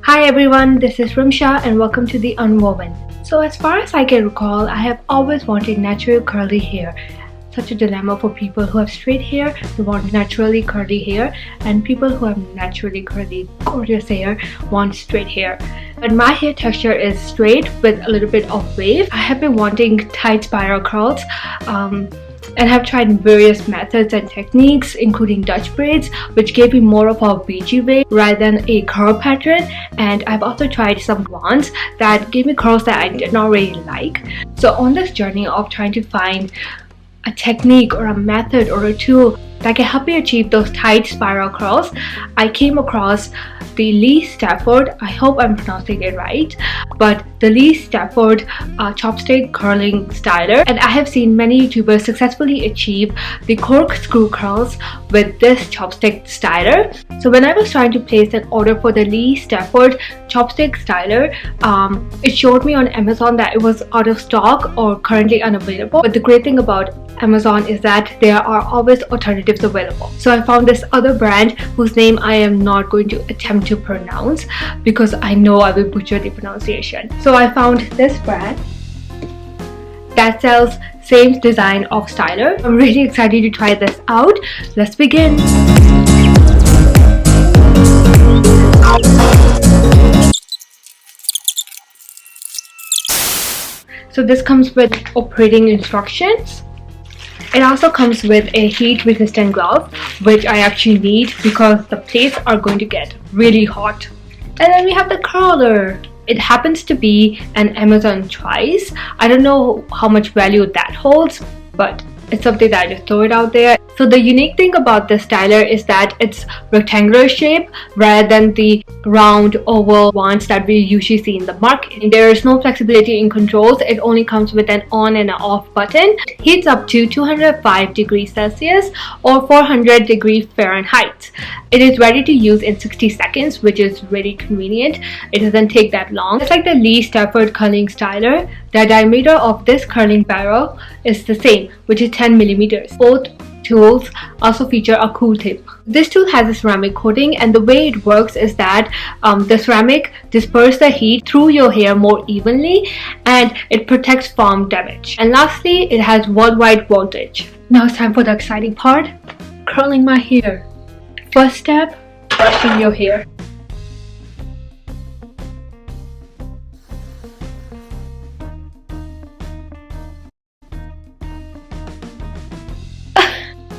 Hi everyone, this is Rimsha and welcome to The Unwoven. So as far as I can recall, I have always wanted natural curly hair. Such a dilemma for people who have straight hair, who want naturally curly hair, and people who have naturally curly, gorgeous hair want straight hair. But my hair texture is straight with a little bit of wave. I have been wanting tight spiral curls. And have tried various methods and techniques including Dutch braids, which gave me more of a beachy wave rather than a curl pattern, and I've also tried some wands that gave me curls that I did not really like. So on this journey of trying to find a technique or a method or a tool that can help me achieve those tight spiral curls, I came across the Lee Stafford, I hope I'm pronouncing it right, but the Lee Stafford Chopstick curling styler, and I have seen many YouTubers successfully achieve the corkscrew curls with this chopstick styler. So when I was trying to place an order for the Lee Stafford chopstick styler, it showed me on Amazon that it was out of stock or currently unavailable. But the great thing about Amazon is that there are always alternatives available. So I found this other brand whose name I am not going to attempt to pronounce because I know I will butcher the pronunciation. So I found this brand that sells same design of styler. I'm really excited to try this out. Let's begin. So this comes with operating instructions. It also comes with a heat resistant glove, which I actually need because the plates are going to get really hot. And then we have the curler. It happens to be an Amazon choice. I don't know how much value that holds, but it's something that I just throw it out there. So the unique thing about this styler is that it's rectangular shape rather than the round oval ones that we usually see in the market. There is no flexibility in controls. It only comes with an on and an off button. It heats up to 205 degrees Celsius or 400 degrees Fahrenheit. It is ready to use in 60 seconds, which is really convenient. It doesn't take that long. Just like the Lee Stafford curling styler, the diameter of this curling barrel is the same, which is 10 millimeters. Both tools also feature a cool tip. This tool has a ceramic coating, and the way it works is that the ceramic disperses the heat through your hair more evenly and it protects foam damage. And lastly, it has worldwide voltage. Now it's time for the exciting part, curling my hair. First step, brushing your hair.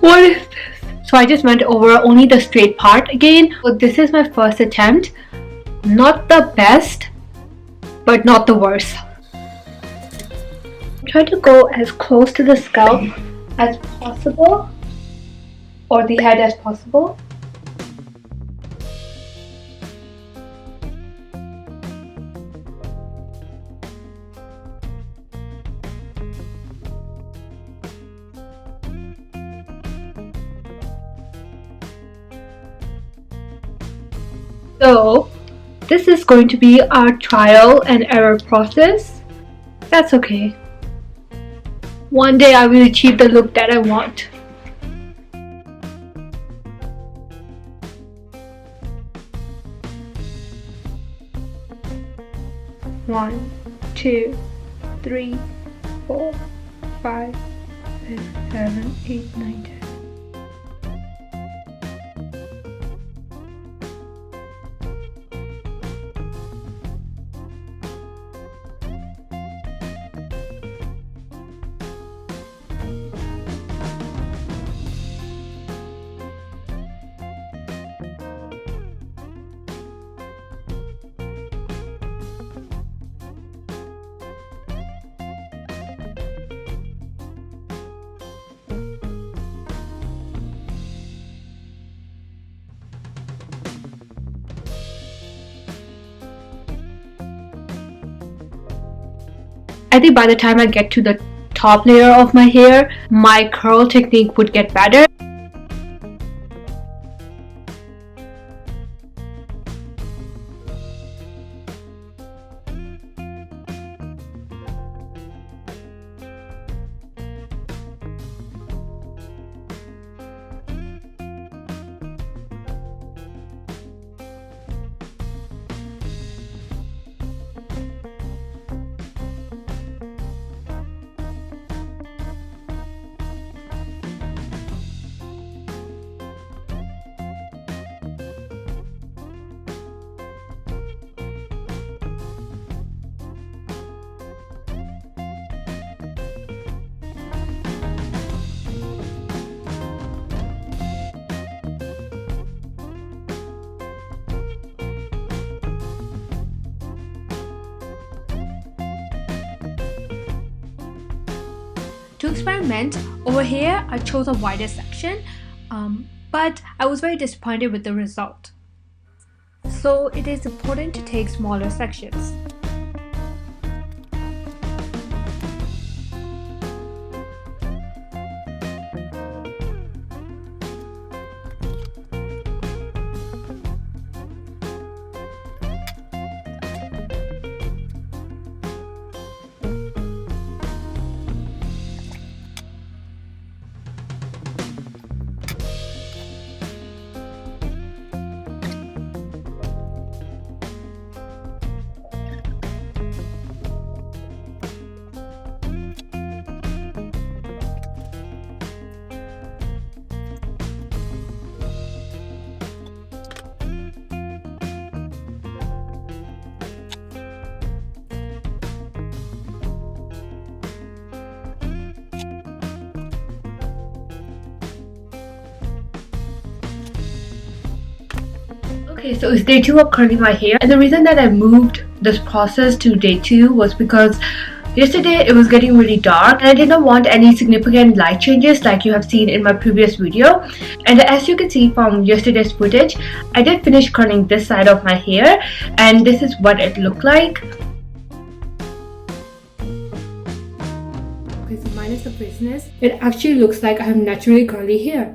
What is this? So I just went over only the straight part again. So this is my first attempt. Not the best, but not the worst. Try to go as close to the scalp as possible, or the head as possible. So this is going to be our trial and error process. That's okay. One day I will achieve the look that I want. One, 2, 3, 4, 5, 6, 7, 8, 9, 10. I think by the time I get to the top layer of my hair, my curl technique would get better. To experiment, over here I chose a wider section, but I was very disappointed with the result. So it is important to take smaller sections. Okay, so it's day 2 of curling my hair, and the reason that I moved this process to day 2 was because yesterday it was getting really dark and I did not want any significant light changes like you have seen in my previous video. And as you can see from yesterday's footage, I did finish curling this side of my hair and this is what it looked like. Okay, so minus the frizziness, it actually looks like I have naturally curly hair.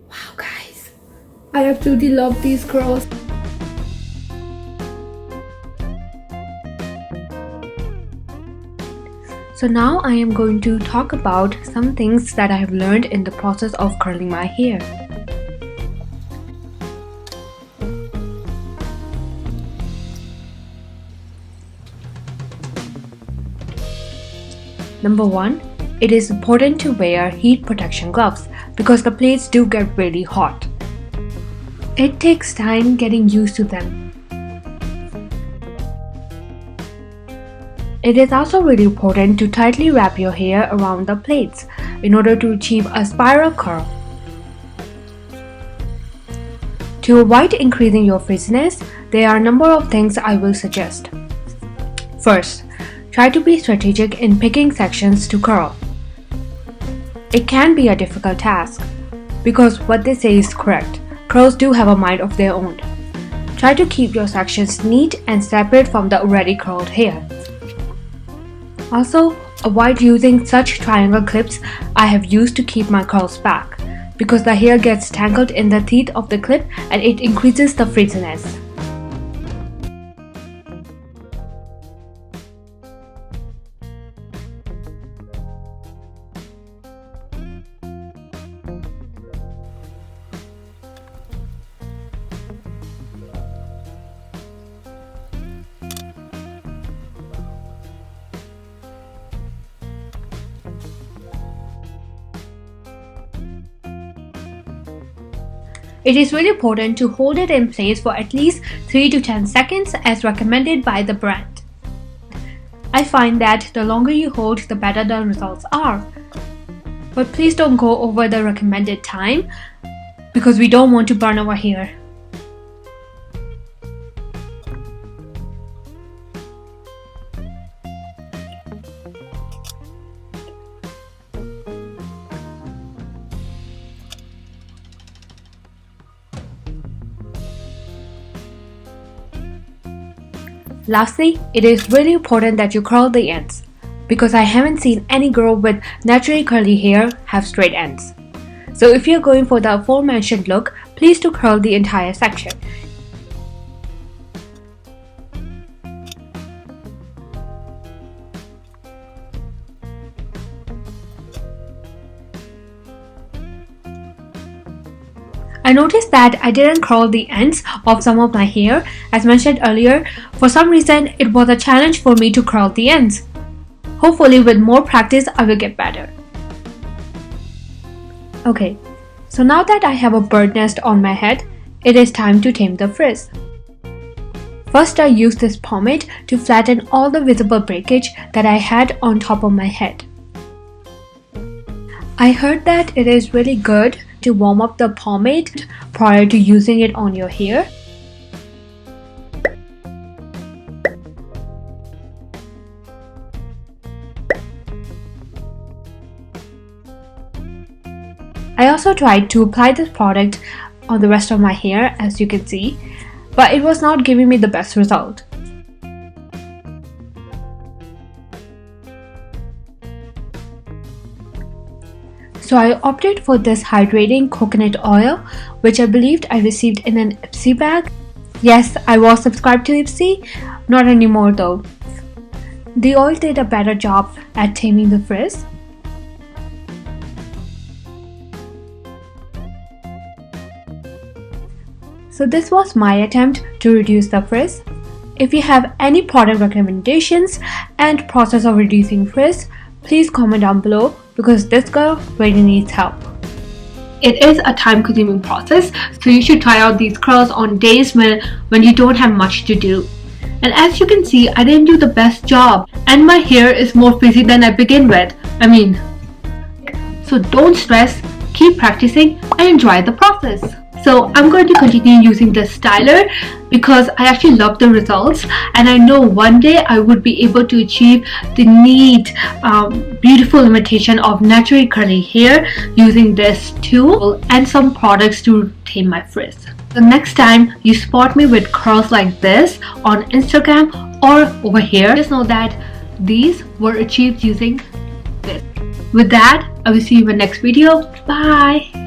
Wow guys, I absolutely love these curls. So now I am going to talk about some things that I have learned in the process of curling my hair. Number 1, it is important to wear heat protection gloves because the plates do get really hot. It takes time getting used to them. It is also really important to tightly wrap your hair around the plates in order to achieve a spiral curl. To avoid increasing your frizziness, there are a number of things I will suggest. First, try to be strategic in picking sections to curl. It can be a difficult task because what they say is correct. Curls do have a mind of their own. Try to keep your sections neat and separate from the already curled hair. Also, avoid using such triangle clips I have used to keep my curls back because the hair gets tangled in the teeth of the clip and it increases the frizziness. It is really important to hold it in place for at least 3 to 10 seconds as recommended by the brand. I find that the longer you hold, the better the results are. But please don't go over the recommended time because we don't want to burn our hair. Lastly, it is really important that you curl the ends because I haven't seen any girl with naturally curly hair have straight ends. So if you're going for the aforementioned look, please do curl the entire section. I noticed that I didn't curl the ends of some of my hair. As mentioned earlier, for some reason it was a challenge for me to curl the ends. Hopefully with more practice I will get better. Okay, so now that I have a bird nest on my head, it is time to tame the frizz. First I used this pomade to flatten all the visible breakage that I had on top of my head. I heard that it is really good to warm up the pomade prior to using it on your hair. also tried to apply this product on the rest of my hair, as you can see, but it was not giving me the best result. So I opted for this hydrating coconut oil, which I believed I received in an Ipsy bag. Yes, I was subscribed to Ipsy, not anymore though. The oil did a better job at taming the frizz. So this was my attempt to reduce the frizz. If you have any product recommendations and process of reducing frizz, please comment down below because this girl really needs help. It is a time-consuming process, so you should try out these curls on days when you don't have much to do. And as you can see, I didn't do the best job and my hair is more frizzy than I begin with. So don't stress, keep practicing and enjoy the process. So I'm going to continue using this styler because I actually love the results and I know one day I would be able to achieve the neat, beautiful imitation of naturally curly hair using this tool and some products to tame my frizz. The next time you spot me with curls like this on Instagram or over here, just know that these were achieved using this. With that, I will see you in the next video. Bye!